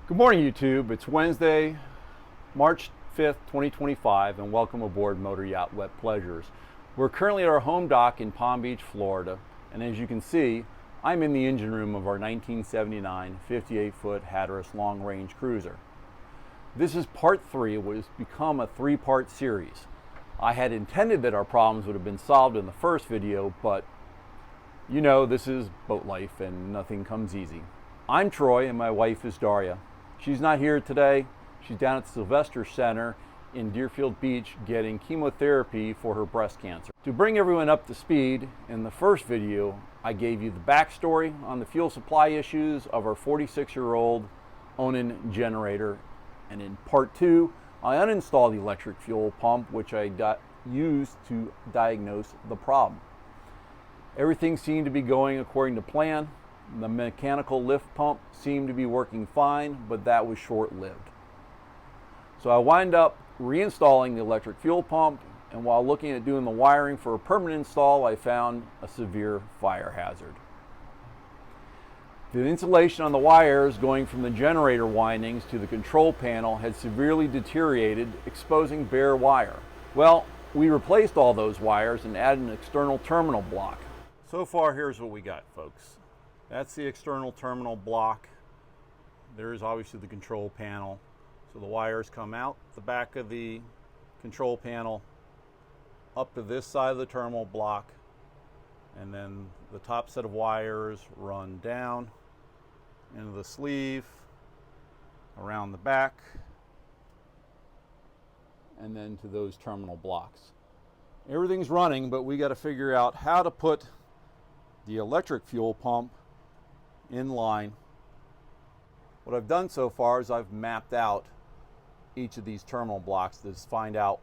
Good morning, YouTube. It's Wednesday, March 5th, 2025, and welcome aboard Motor Yacht Wet Pleasures. We're currently at our home dock in Palm Beach, Florida, and as you can see, I'm in the engine room of our 1979 58-foot Hatteras Long Range Cruiser. This is part 3 of what has become a 3-part series. I had intended that our problems would have been solved in the first video, but you know this is boat life and nothing comes easy. I'm Troy and my wife is Daria. She's not here today. She's down at the Sylvester Center in Deerfield Beach getting chemotherapy for her breast cancer. To bring everyone up to speed, in the first video, I gave you the backstory on the fuel supply issues of our 46-year-old Onan generator. And in part 2, I uninstalled the electric fuel pump, which I used to diagnose the problem. Everything seemed to be going according to plan. The mechanical lift pump seemed to be working fine, but that was short-lived. So I wind up reinstalling the electric fuel pump, and while looking at doing the wiring for a permanent install, I found a severe fire hazard. The insulation on the wires going from the generator windings to the control panel had severely deteriorated, exposing bare wire. Well, we replaced all those wires and added an external terminal block. So far, here's what we got, folks. That's the external terminal block. There is obviously the control panel. So the wires come out the back of the control panel up to this side of the terminal block, and then the top set of wires run down into the sleeve, around the back, and then to those terminal blocks. Everything's running, but we got to figure out how to put the electric fuel pump in line. What I've done so far is I've mapped out each of these terminal blocks to find out,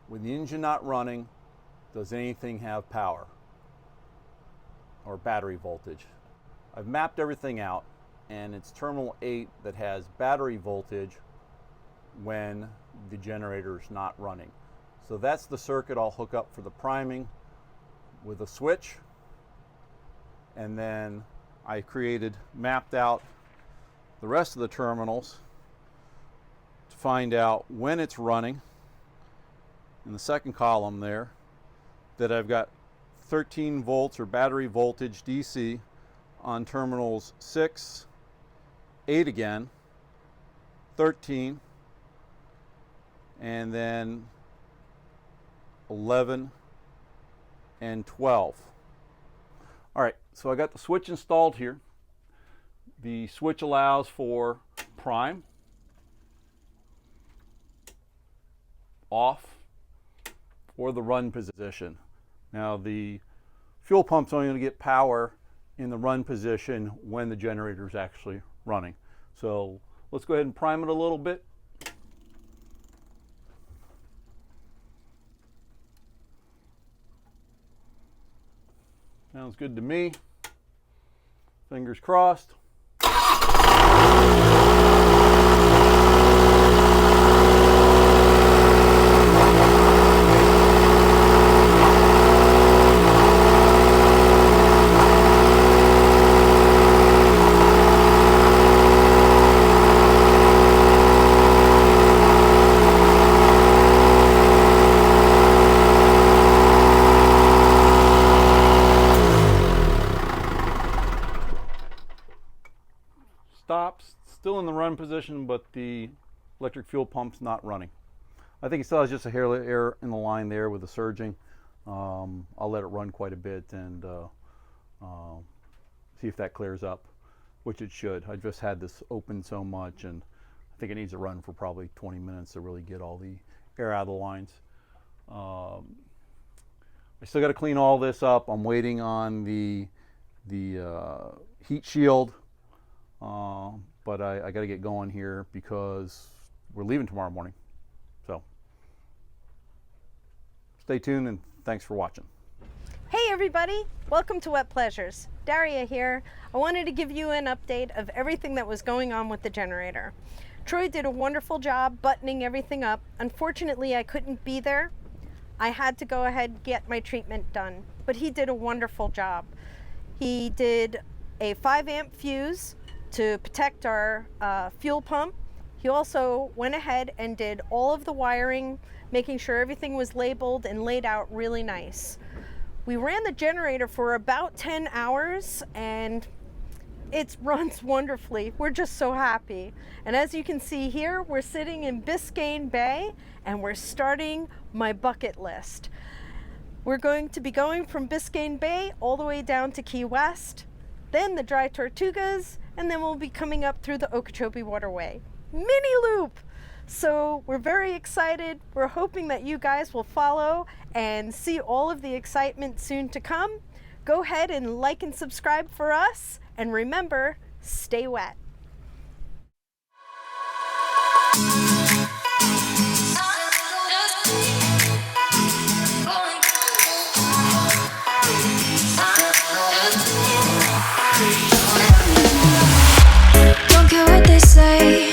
with the engine not running, does anything have power or battery voltage. I've mapped everything out, and it's terminal 8 that has battery voltage when the generator is not running. So that's the circuit I'll hook up for the priming with a switch. And then I mapped out the rest of the terminals to find out when it's running. In the second column there, that I've got 13 volts or battery voltage DC on terminals 6, 8 again, 13, and then 11 and 12. All right, so I got the switch installed here. The switch allows for prime, off, or the run position. Now the fuel pump's only going to get power in the run position when the generator is actually running. So let's go ahead and prime it a little bit. Sounds good to me. Fingers crossed. Stops, still in the run position, but the electric fuel pump's not running. I think it still has just a hair error in the line there with the surging. I'll let it run quite a bit and see if that clears up, which it should. I just had this open so much, and I think it needs to run for probably 20 minutes to really get all the air out of the lines. I still got to clean all this up. I'm waiting on the heat shield. But I got to get going here because we're leaving tomorrow morning. So stay tuned and thanks for watching. Hey everybody, welcome to Wet Pleasures. Daria here. I wanted to give you an update of everything that was going on with the generator. Troy did a wonderful job buttoning everything up. Unfortunately, I couldn't be there. I had to go ahead and get my treatment done, but he did a wonderful job. He did a 5 amp fuse to protect our fuel pump. He also went ahead and did all of the wiring, making sure everything was labeled and laid out really nice. We ran the generator for about 10 hours and it runs wonderfully. We're just so happy. And as you can see here, we're sitting in Biscayne Bay and we're starting my bucket list. We're going to be going from Biscayne Bay all the way down to Key West, then the Dry Tortugas, and then we'll be coming up through the Okeechobee Waterway. Mini loop! So we're very excited. We're hoping that you guys will follow and see all of the excitement soon to come. Go ahead and like and subscribe for us, and remember, stay wet. Don't care what they say.